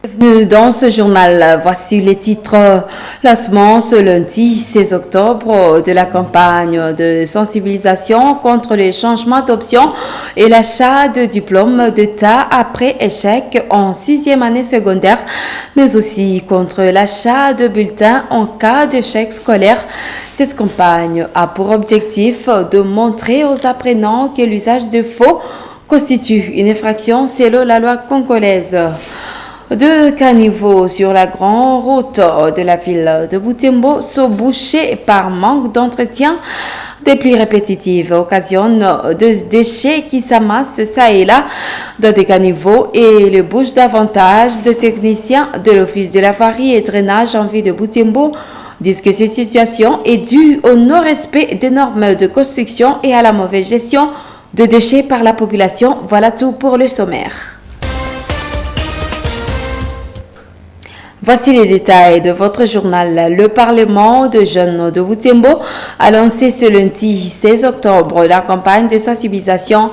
Bienvenue dans ce journal. Voici les titres. Lancement ce lundi 16 octobre de la campagne de sensibilisation contre les changements d'options et l'achat de diplômes d'État après échec en 6e année secondaire, mais aussi contre l'achat de bulletins en cas d'échec scolaire. Cette campagne a pour objectif de montrer aux apprenants que l'usage de faux constitue une infraction selon la loi congolaise. Deux caniveaux sur la grande route de la ville de Butembo sont bouchés par manque d'entretien. Des pluies répétitives occasionnent des déchets qui s'amassent ça et là dans des caniveaux et le bouche davantage de techniciens de l'Office de la voirie et drainage en ville de Butembo disent que cette situation est due au non-respect des normes de construction et à la mauvaise gestion de déchets par la population. Voilà tout pour le sommaire. Voici les détails de votre journal. Le Parlement de jeunes de Butembo a lancé ce lundi 16 octobre la campagne de sensibilisation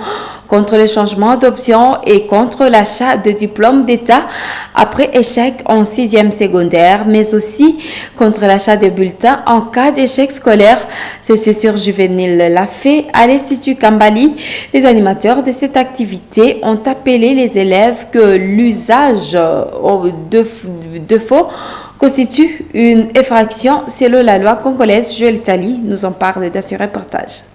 contre le changement d'option et contre l'achat de diplômes d'État après échec en 6e secondaire, mais aussi contre l'achat de bulletins en cas d'échec scolaire. Ce structure juvénile l'a fait à l'Institut Kambali. Les animateurs de cette activité ont appelé les élèves que l'usage de faux constitue une infraction selon la loi congolaise. Joël Tali nous en parle dans ce reportage.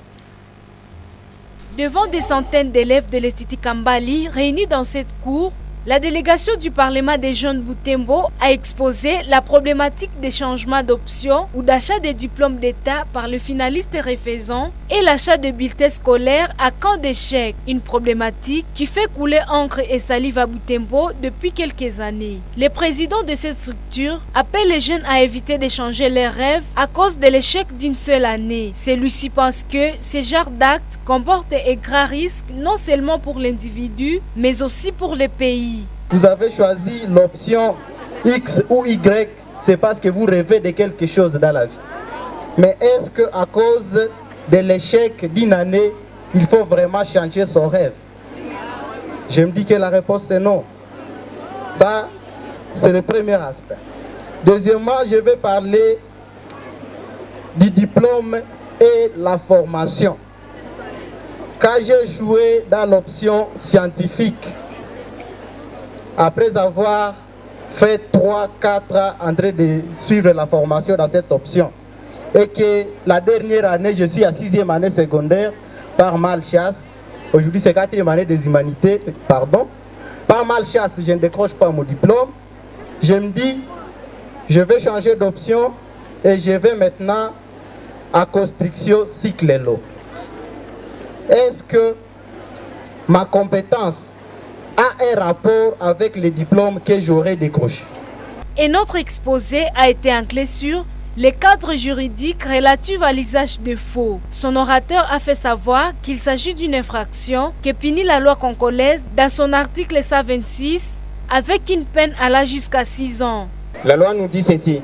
Devant des centaines d'élèves de l'Institut Kambali réunis dans cette cour, la délégation du Parlement des jeunes Butembo a exposé la problématique des changements d'options ou d'achat des diplômes d'État par le finaliste refaisant et l'achat de bulletins scolaires à camp d'échec, une problématique qui fait couler encre et salive à Butembo depuis quelques années. Le président de cette structure appelle les jeunes à éviter d'échanger leurs rêves à cause de l'échec d'une seule année. Celui-ci pense que ce genre d'actes comporte un grand risque non seulement pour l'individu, mais aussi pour le pays. Vous avez choisi l'option X ou Y, c'est parce que vous rêvez de quelque chose dans la vie. Mais est-ce qu'à cause de l'échec d'une année, il faut vraiment changer son rêve? Je me dis que la réponse est non. Ça, c'est le premier aspect. Deuxièmement, je vais parler du diplôme et la formation. Quand j'ai joué dans l'option scientifique, après avoir fait 3-4 ans en train de suivre la formation dans cette option, et que la dernière année, je suis à 6e année secondaire, par malchance, aujourd'hui c'est 4e année des humanités, pardon, par malchance, je ne décroche pas mon diplôme, je me dis, je vais changer d'option et je vais maintenant à construction cycle l'eau. Est-ce que ma compétence a un rapport avec les diplômes que j'aurais décrochés? Et notre exposé a été ancré sur les cadres juridiques relatifs à l'usage de faux. Son orateur a fait savoir qu'il s'agit d'une infraction que punit la loi congolaise dans son article 126 avec une peine allant jusqu'à 6 ans. La loi nous dit ceci.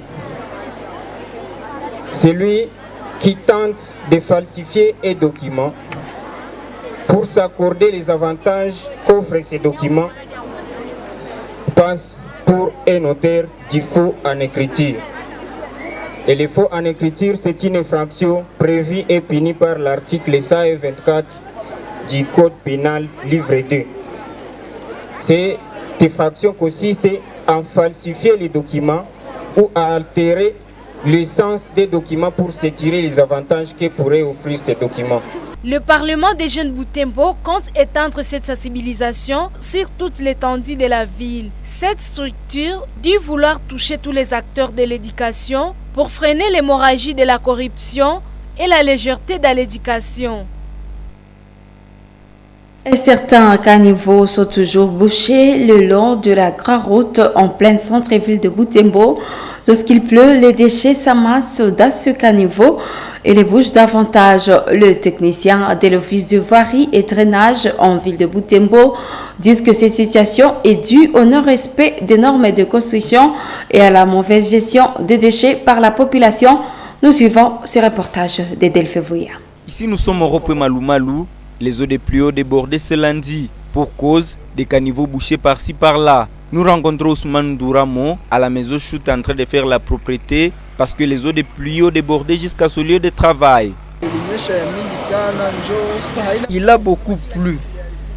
Celui qui tente de falsifier un document pour s'accorder les avantages qu'offrent ces documents passe pour un auteur du faux en écriture. Et le faux en écriture, c'est une infraction prévue et punie par l'article 124 du Code pénal, livre 2. Cette infraction consiste en falsifier les documents ou à altérer le sens des documents pour se tirer les avantages que pourraient offrir ces documents. Le Parlement des jeunes Butembo compte étendre cette sensibilisation sur toute l'étendue de la ville. Cette structure dit vouloir toucher tous les acteurs de l'éducation pour freiner l'hémorragie de la corruption et la légèreté de l'éducation. Certains caniveaux sont toujours bouchés le long de la grande route en plein centre-ville de Butembo. Lorsqu'il pleut, les déchets s'amassent dans ce caniveau et les bouchent davantage. Le technicien de l'Office de voirie et drainage en ville de Butembo dit que cette situation est due au non-respect des normes de construction et à la mauvaise gestion des déchets par la population. Nous suivons ce reportage de Delphes Vouya. Ici, nous sommes au Ropé Les eaux des pluies ont débordé ce lundi pour cause des caniveaux bouchés par-ci par-là. Nous rencontrons Ousmane Douramo à la maison chute en train de faire la propriété parce que les eaux de pluie ont débordé jusqu'à son lieu de travail. Il a beaucoup plu.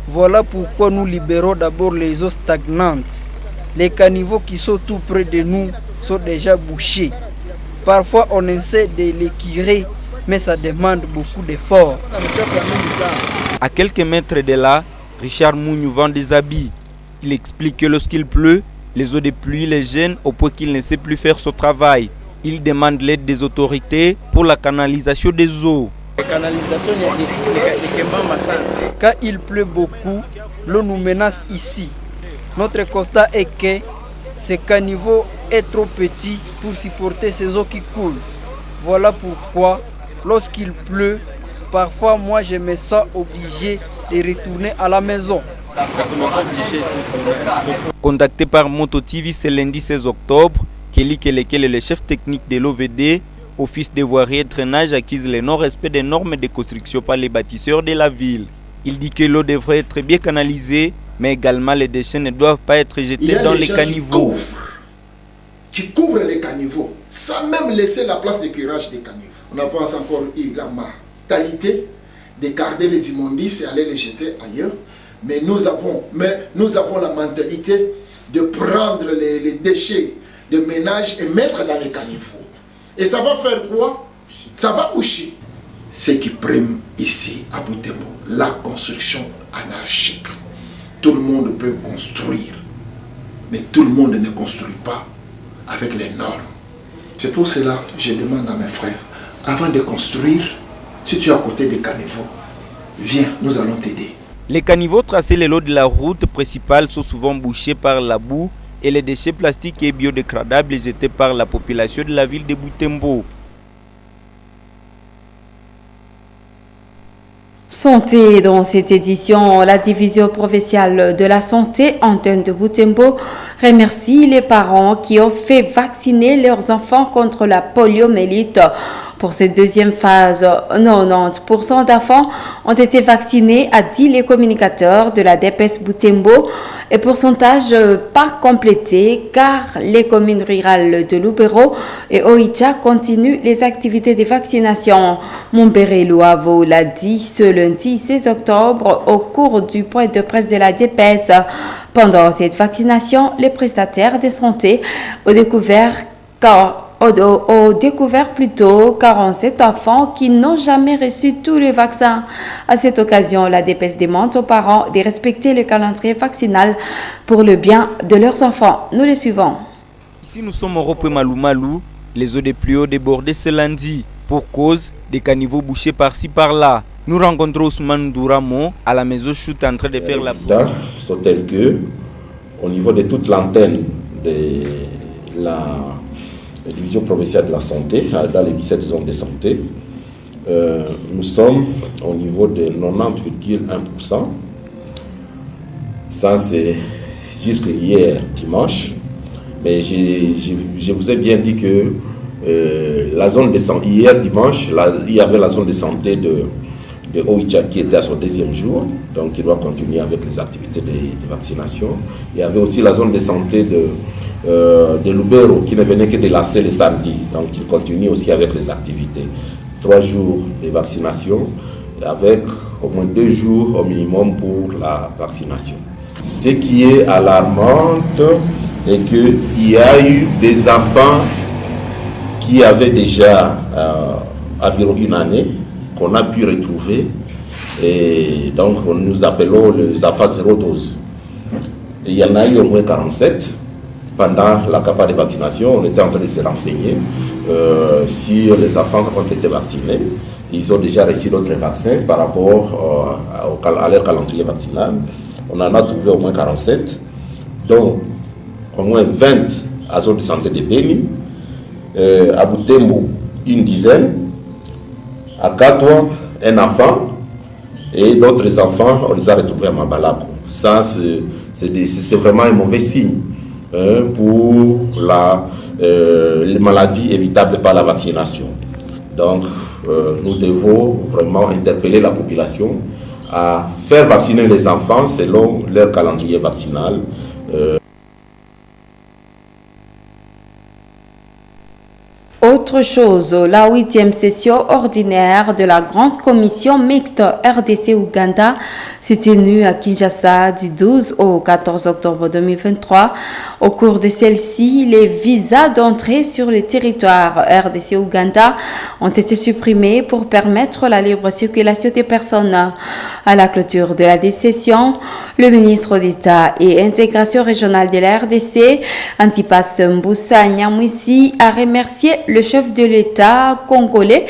Voilà pourquoi nous libérons d'abord les eaux stagnantes. Les caniveaux qui sont tout près de nous sont déjà bouchés. Parfois on essaie de les curer, mais ça demande beaucoup d'efforts. À quelques mètres de là, Richard Mouniou vend des habits. Il explique que lorsqu'il pleut, les eaux de pluie les gênent au point qu'il ne sait plus faire son travail. Il demande l'aide des autorités pour la canalisation des eaux. Quand il pleut beaucoup, l'eau nous menace ici. Notre constat est que ce caniveau est trop petit pour supporter ces eaux qui coulent. Voilà pourquoi, lorsqu'il pleut, parfois moi je me sens obligé de retourner à la maison. Contacté par Moto TV ce lundi 16 octobre, Kelly Kelekele, le chef technique de l'OVD, Office de voirie et drainage, accuse le non-respect des normes de construction par les bâtisseurs de la ville. Il dit que l'eau devrait être bien canalisée, mais également les déchets ne doivent pas être jetés dans les caniveaux. Qui couvrent les caniveaux, sans même laisser la place de curage des caniveaux. On avance encore eu la mentalité de garder les immondices et aller les jeter ailleurs. Mais nous avons la mentalité de prendre les déchets de ménage et mettre dans les caniveaux. Et ça va faire quoi? Ça va boucher. Ce qui prime ici à Butembo, la construction anarchique. Tout le monde peut construire, mais tout le monde ne construit pas avec les normes. C'est pour cela que je demande à mes frères, avant de construire, si tu es à côté des caniveaux, viens, nous allons t'aider. Les caniveaux tracés le long de la route principale sont souvent bouchés par la boue et les déchets plastiques et biodégradables jetés par la population de la ville de Butembo. Santé, dans cette édition, la division provinciale de la santé antenne de Butembo remercie les parents qui ont fait vacciner leurs enfants contre la poliomyélite. Pour cette deuxième phase, 90% d'enfants ont été vaccinés, a dit les communicateurs de la DPS Butembo, et pourcentage pas complété car les communes rurales de Lubero et Oicha continuent les activités de vaccination. Montbéré Louavo l'a dit ce lundi 16 octobre au cours du point de presse de la DPS. Pendant cette vaccination, les prestataires de santé ont découvert 47 enfants qui n'ont jamais reçu tous les vaccins. À cette occasion, la DPS demande aux parents de respecter le calendrier vaccinal pour le bien de leurs enfants. Nous les suivons. Ici, nous sommes au Rond-Point Malou. Les eaux des pluies ont débordé ce lundi pour cause des caniveaux bouchés par-ci par-là. Nous rencontrons Ousmane Douramo à la maison chute en train de faire la résultats sont tels que, au niveau de toute l'antenne de la division provinciale de la santé, dans les 17 zones de santé, nous sommes au niveau de 90,1%. Ça, c'est jusqu'à hier dimanche. Mais je vous ai bien dit que la zone de santé, hier dimanche, il y avait la zone de santé de Oicha qui était à son deuxième jour, donc il doit continuer avec les activités de vaccination. Il y avait aussi la zone de santé de Lubero qui ne venait que de lasser le samedi, donc il continue aussi avec les activités. 3 jours de vaccination avec au moins 2 jours au minimum pour la vaccination. Ce qui est alarmant est qu'il y a eu des enfants qui avaient déjà environ une année qu'on a pu retrouver, et donc nous appelons les enfants 0 dose. Et il y en a eu au moins 47. Pendant la campagne de vaccination, on était en train de se renseigner si les enfants ont été vaccinés. Ils ont déjà reçu d'autres vaccins par rapport à leur calendrier vaccinal. On en a trouvé au moins 47, dont au moins 20 à zone de santé de Beni, à Butembo une dizaine, à Katwa un enfant, et d'autres enfants on les a retrouvés à Mabalako. Ça c'est vraiment un mauvais signe pour les maladies évitables par la vaccination. Donc nous devons vraiment interpeller la population à faire vacciner les enfants selon leur calendrier vaccinal. autre chose, la 8e session ordinaire de la grande commission mixte RDC-Ouganda s'est tenue à Kinshasa du 12 au 14 octobre 2023. Au cours de celle-ci, les visas d'entrée sur le territoire RDC-Ouganda ont été supprimés pour permettre la libre circulation des personnes. À la clôture de la session, le ministre d'État et intégration régionale de la RDC, Antipas Mbusa Nyamwisi, a remercié le chef de l'État congolais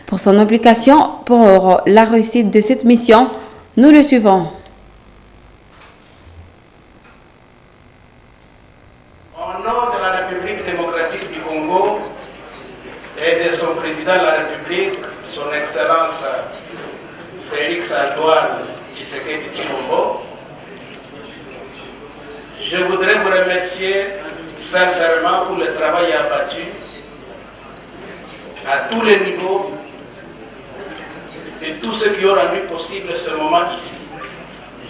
pour son implication pour la réussite de cette mission. Nous le suivons. Au nom de la République démocratique du Congo et de son président de la République, son Excellence Félix Antoine Tshisekedi Tshilombo, je voudrais vous remercier sincèrement pour le travail abattu à tous les niveaux et tous ceux qui ont rendu possible ce moment ici.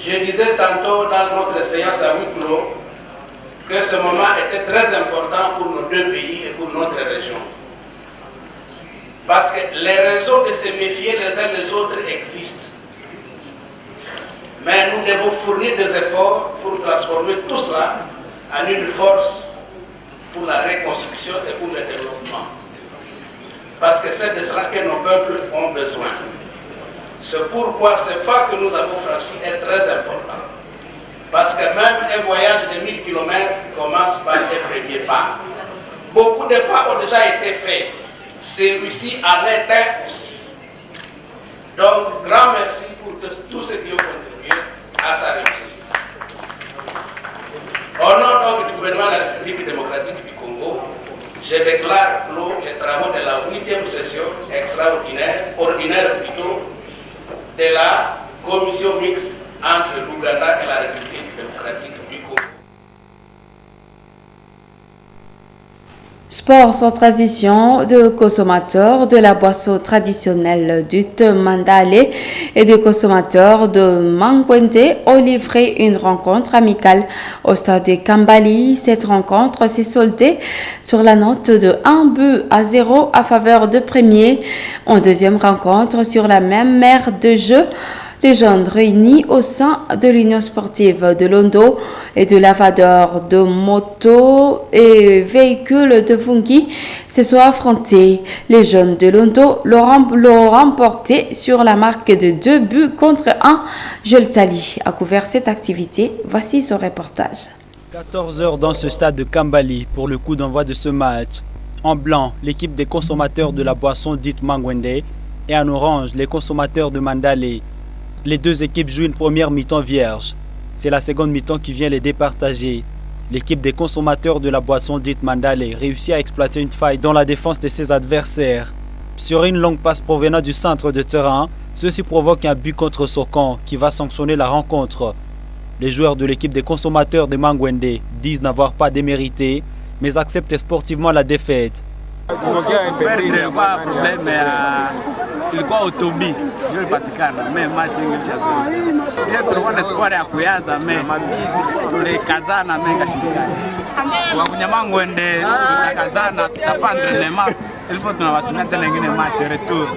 Je disais tantôt dans notre séance à huis clos que ce moment était très important pour nos deux pays et pour notre région. Parce que les raisons de se méfier les uns des autres existent. Mais nous devons fournir des efforts pour transformer tout cela en une force pour la reconstruction et pour le développement. Parce que c'est de cela que nos peuples ont besoin. C'est pourquoi ce pas que nous avons franchi est très important. Parce que même un voyage de 1000 km commence par les premiers pas. Beaucoup de pas ont déjà été faits. Celui-ci en est un aussi. Donc, grand merci pour tous ceux qui ont contribué à sa réussite. Au nom donc du gouvernement de la République démocratique du Congo, je déclare clos les travaux de la 8e session ordinaire plutôt, de la commission mixte entre l'Ouganda et la République démocratique du Congo. Sport sans transition, de consommateurs de la boisson traditionnelle du thé mandalé et de consommateurs de Mangwende ont livré une rencontre amicale au stade de Kambali. Cette rencontre s'est soldée sur la note de 1-0 à faveur de premier. En deuxième rencontre, sur la même mer de jeu, les jeunes réunis au sein de l'Union sportive de Londo et de lavadeurs de motos et véhicules de Fungi se sont affrontés. Les jeunes de Londo l'ont remporté sur la marque de 2-1. Jules Tali a couvert cette activité. Voici son reportage. 14h dans ce stade de Kambali pour le coup d'envoi de ce match. En blanc, l'équipe des consommateurs de la boisson dite Mangwende et en orange, les consommateurs de Mandalé. Les deux équipes jouent une première mi-temps vierge. C'est la seconde mi-temps qui vient les départager. L'équipe des consommateurs de la boisson dite Mandalé réussit à exploiter une faille dans la défense de ses adversaires. Sur une longue passe provenant du centre de terrain, ceci provoque un but contre son camp qui va sanctionner la rencontre. Les joueurs de l'équipe des consommateurs de Mangwende disent n'avoir pas démérité, mais acceptent sportivement la défaite. Ilikuwa utobi ndio ilipatikana me match ingilishazoea sisi tulikuwa na squad ya kuyaza me tulikazana menga shikani kwa kunyama Ngwende tutakazana tutafandre nema il faut tunawatumia tena nyingine match retour.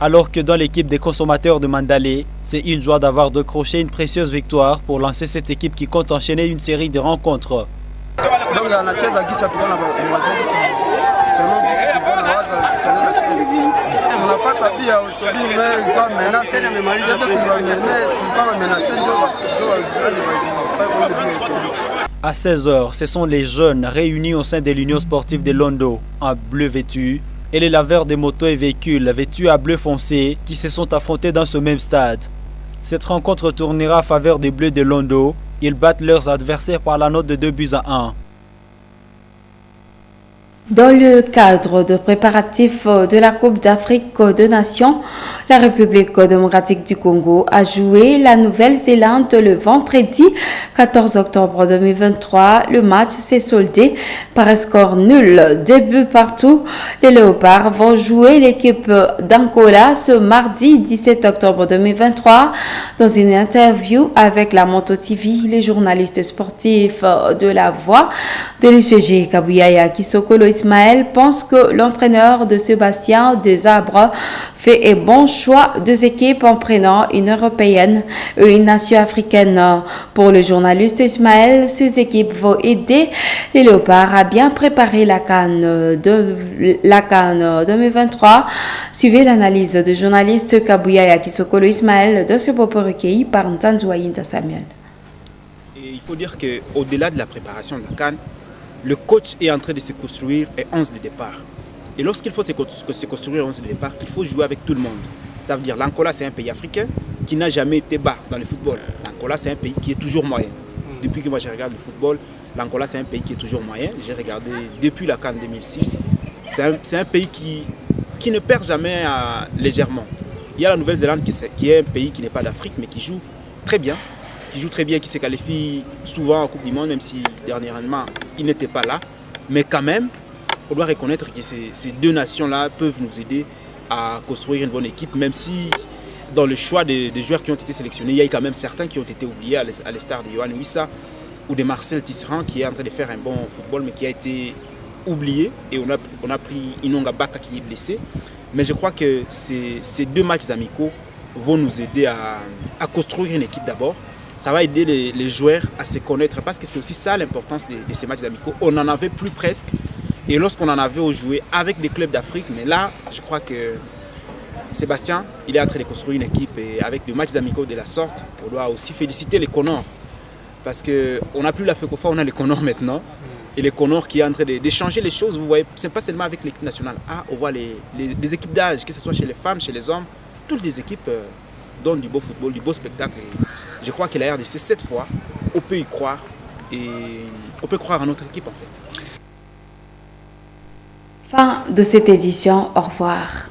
Alors que dans l'équipe des consommateurs de Mandalé, c'est une joie d'avoir décroché une précieuse victoire pour lancer cette équipe qui compte enchaîner une série de rencontres. Donc anacheza kisa tunaona wazazi tunapata pia utobi kwa menase À 16h, ce sont les jeunes réunis au sein de l'Union sportive de Londo, en bleu vêtu, et les laveurs de motos et véhicules vêtus à bleu foncé qui se sont affrontés dans ce même stade. Cette rencontre tournera à faveur des Bleus de Londo. Ils battent leurs adversaires par la note de 2-1. Dans le cadre de préparatifs de la Coupe d'Afrique des Nations, la République démocratique du Congo a joué la Nouvelle-Zélande le vendredi 14 octobre 2023. Le match s'est soldé par un score nul, 2 buts partout. Les Léopards vont jouer l'équipe d'Angola ce mardi 17 octobre 2023. Dans une interview avec la Moto TV, les journalistes sportifs de la Voix de l'UCG, Kabuyaya Kisokolo Ismaël pense que l'entraîneur de Sébastien Desabre fait un bon choix, 2 équipes en prenant une européenne et une nation africaine. Pour le journaliste Ismaël, ces équipes vont aider les Léopards à bien préparer la CAN 2023. Suivez l'analyse du journaliste Kabouya Yakisokolo Ismaël de ce propos recueilli par Ntanzouaïnta Samuel. Et il faut dire qu'au-delà de la préparation de la CAN, le coach est en train de se construire un 11 de départ. Et lorsqu'il faut se construire un 11 de départ, il faut jouer avec tout le monde. Ça veut dire l'Angola, c'est un pays africain qui n'a jamais été bas dans le football. L'Angola, c'est un pays qui est toujours moyen. Depuis que moi je regarde le football, l'Angola, c'est un pays qui est toujours moyen. J'ai regardé depuis la CAN 2006. C'est un pays qui ne perd jamais légèrement. Il y a la Nouvelle-Zélande qui est un pays qui n'est pas d'Afrique, mais qui joue très bien. Qui se qualifie souvent en Coupe du Monde, même si dernièrement, il n'était pas là. Mais quand même, on doit reconnaître que ces deux nations-là peuvent nous aider à construire une bonne équipe, même si dans le choix des joueurs qui ont été sélectionnés, il y a quand même certains qui ont été oubliés, à l'instar de Yohan Wissa ou de Marcel Tisserand, qui est en train de faire un bon football, mais qui a été oublié. Et on a pris Inonga Baka qui est blessé. Mais je crois que ces 2 matchs amicaux vont nous aider à construire une équipe d'abord. Ça va aider les joueurs à se connaître, parce que c'est aussi ça l'importance de ces matchs amicaux. On n'en avait plus presque. Et lorsqu'on en avait joué avec des clubs d'Afrique, mais là, je crois que Sébastien, il est en train de construire une équipe, et avec des matchs amicaux de la sorte, on doit aussi féliciter les Comores. Parce qu'on n'a plus la FECOFA, on a les Comores maintenant. Et les Comores qui est en train de changer les choses, vous voyez, ce n'est pas seulement avec l'équipe nationale. On voit les équipes d'âge, que ce soit chez les femmes, chez les hommes, toutes les équipes donnent du beau football, du beau spectacle. Et je crois que la RDC, cette fois, on peut y croire, et on peut croire en notre équipe en fait. Fin de cette édition, au revoir.